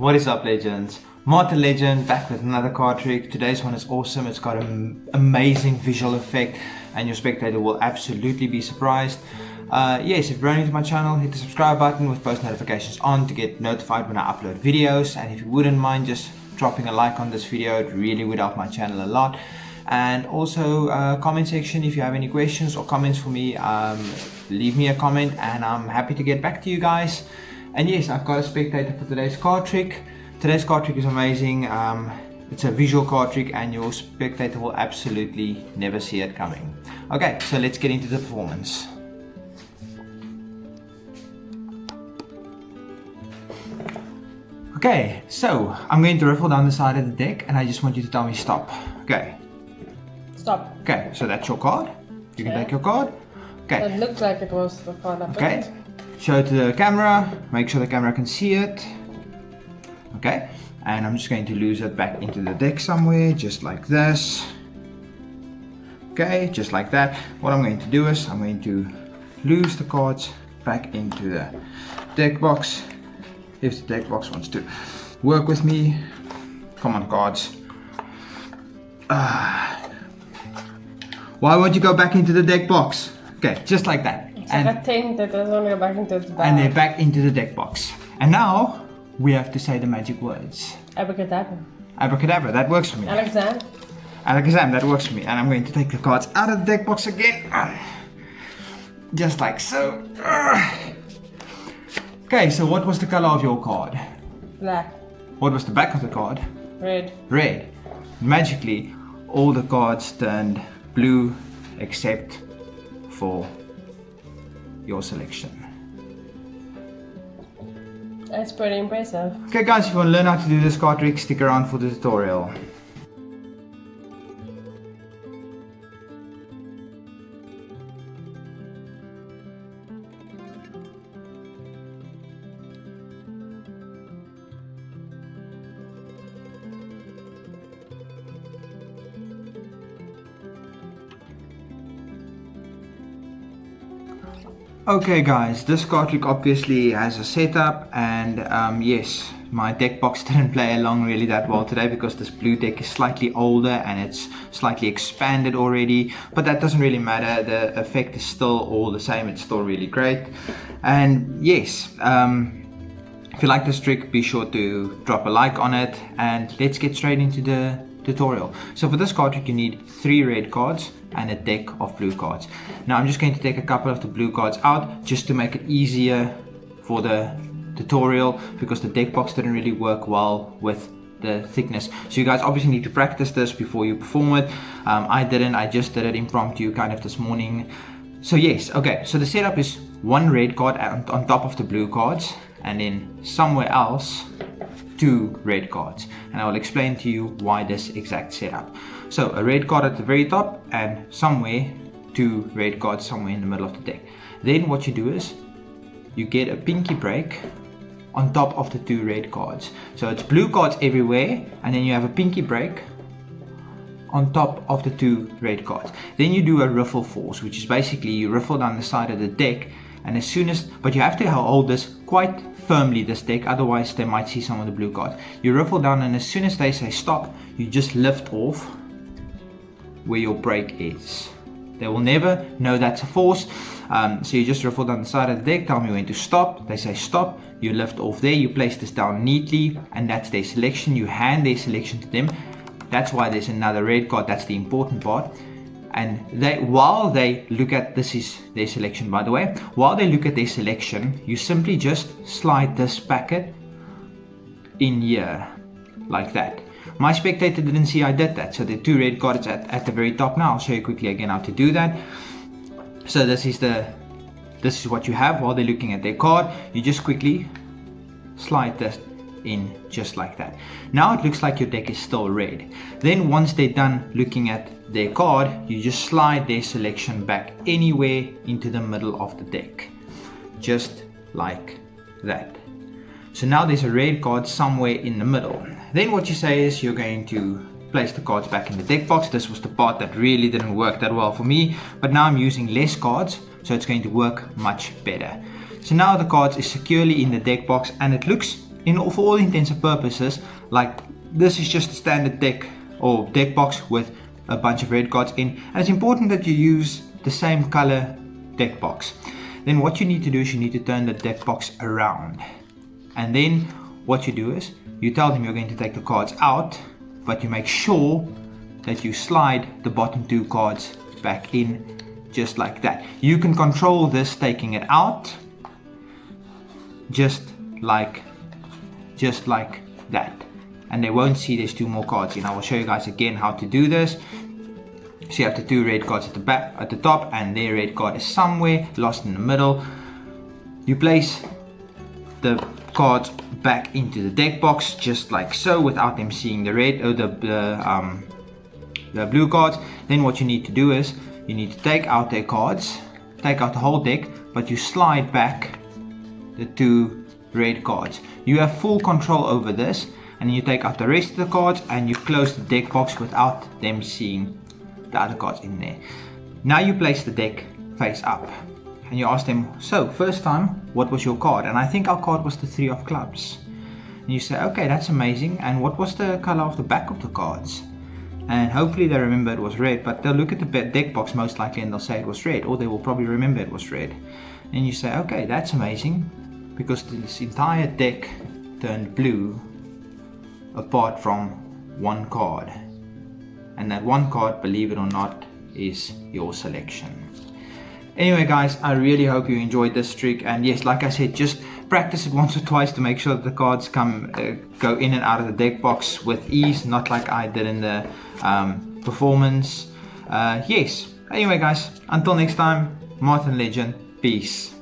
What is up, legends? Martin Legend back with another card trick. Today's one is awesome. It's got an amazing visual effect and your spectator will absolutely be surprised. Yes, if you're brand new to my channel, hit the subscribe button with post notifications on to get notified when I upload videos. And if you wouldn't mind just dropping a like on this video, it really would help my channel a lot. And also comment section, if you have any questions or comments for me, leave me a comment and I'm happy to get back to you guys. And yes, I've got a spectator for today's card trick. Today's card trick is amazing. It's a visual card trick and your spectator will absolutely never see it coming. Okay, so let's get into the performance. Okay, so I'm going to riffle down the side of the deck and I just want you to tell me stop. Okay. Stop. Okay, so that's your card. You can take your card. Okay. It looked like it was the card I picked. Okay. Show it to the camera. Make sure the camera can see it. Okay. And I'm just going to lose it back into the deck somewhere, just like this. Okay, just like that. What I'm going to do is I'm going to lose the cards back into the deck box. If the deck box wants to work with me. Come on, cards. Why won't you go back into the deck box? Okay, just like that. It's like a tent that doesn't want to go back into its bag. And they're back into the deck box. And now we have to say the magic words. Abracadabra. Abracadabra, that works for me. Alexander. Alakazam, that works for me. And I'm going to take the cards out of the deck box again. Just like so. Okay, so what was the color of your card? Black. What was the back of the card? Red. Red. Magically, all the cards turned blue except for your selection. That's pretty impressive. Okay guys, if you want to learn how to do this card trick, stick around for the tutorial. Okay guys, this card trick obviously has a setup and yes, my deck box didn't play along really that well today because this blue deck is slightly older and it's slightly expanded already, but that doesn't really matter. The effect is still all the same. It's still really great. And yes, if you like this trick, be sure to drop a like on it and let's get straight into the tutorial. So for this card trick you need 3 red cards and a deck of blue cards. Now I'm just going to take a couple of the blue cards out just to make it easier for the tutorial because the deck box didn't really work well with the thickness. So you guys obviously need to practice this before you perform it. I didn't, I just did it impromptu kind of this morning. So yes, okay, so the setup is 1 red card on top of the blue cards and then somewhere else 2 red cards, and I will explain to you why this exact setup. So a red card at the very top and somewhere 2 red cards somewhere in the middle of the deck. Then what you do is you get a pinky break on top of the 2 red cards. So it's blue cards everywhere and then you have a pinky break on top of the 2 red cards. Then you do a riffle force, which is basically you riffle down the side of the deck, and as soon as, but you have to hold this quite firmly, this deck, otherwise they might see some of the blue cards. You riffle down and as soon as they say stop, you just lift off where your break is. They will never know that's a force. So you just riffle down the side of the deck, tell me when to stop, they say stop, you lift off there, you place this down neatly and that's their selection. You hand their selection to them. That's why there's another red card, that's the important part. And while they look at, this is their selection by the way, while they look at their selection, you simply just slide this packet in here, like that. My spectator didn't see I did that, so the 2 red cards at the very top. Now I'll show you quickly again how to do that. So this is what you have while they're looking at their card. You just quickly slide this in just like that. Now it looks like your deck is still red. Then once they're done looking at their card, you just slide their selection back anywhere into the middle of the deck, just like that. So now there's a red card somewhere in the middle. Then what you say is you're going to place the cards back in the deck box. This was the part that really didn't work that well for me, but now I'm using less cards, so it's going to work much better. So now the cards is securely in the deck box and it looks for all intents and purposes, like this is just a standard deck or deck box with a bunch of red cards in, and it's important that you use the same color deck box. Then what you need to do is you need to turn the deck box around, and then what you do is you tell them you're going to take the cards out, but you make sure that you slide the bottom 2 cards back in just like that. You can control this taking it out just like that, and they won't see there's 2 more cards in. I will show you guys again how to do this. So you have the 2 red cards at the back, at the top, and their red card is somewhere lost in the middle. You place the cards back into the deck box just like so, without them seeing the red or the blue cards. Then what you need to do is you need to take out their cards, take out the whole deck, but you slide back the 2 red cards. You have full control over this, and you take out the rest of the cards and you close the deck box without them seeing the other cards in there. Now you place the deck face up and you ask them, so first time, what was your card? And I think our card was the 3 of clubs. And you say, okay, that's amazing, and what was the color of the back of the cards? And hopefully they remember it was red, but they'll look at the deck box most likely and they'll say it was red, or they will probably remember it was red. And you say, okay, that's amazing, because this entire deck turned blue apart from 1 card. And that 1 card, believe it or not, is your selection. Anyway guys, I really hope you enjoyed this trick, and yes, like I said, just practice it once or twice to make sure that the cards go in and out of the deck box with ease, not like I did in the performance. Yes, anyway guys, until next time, Martin Legend, peace.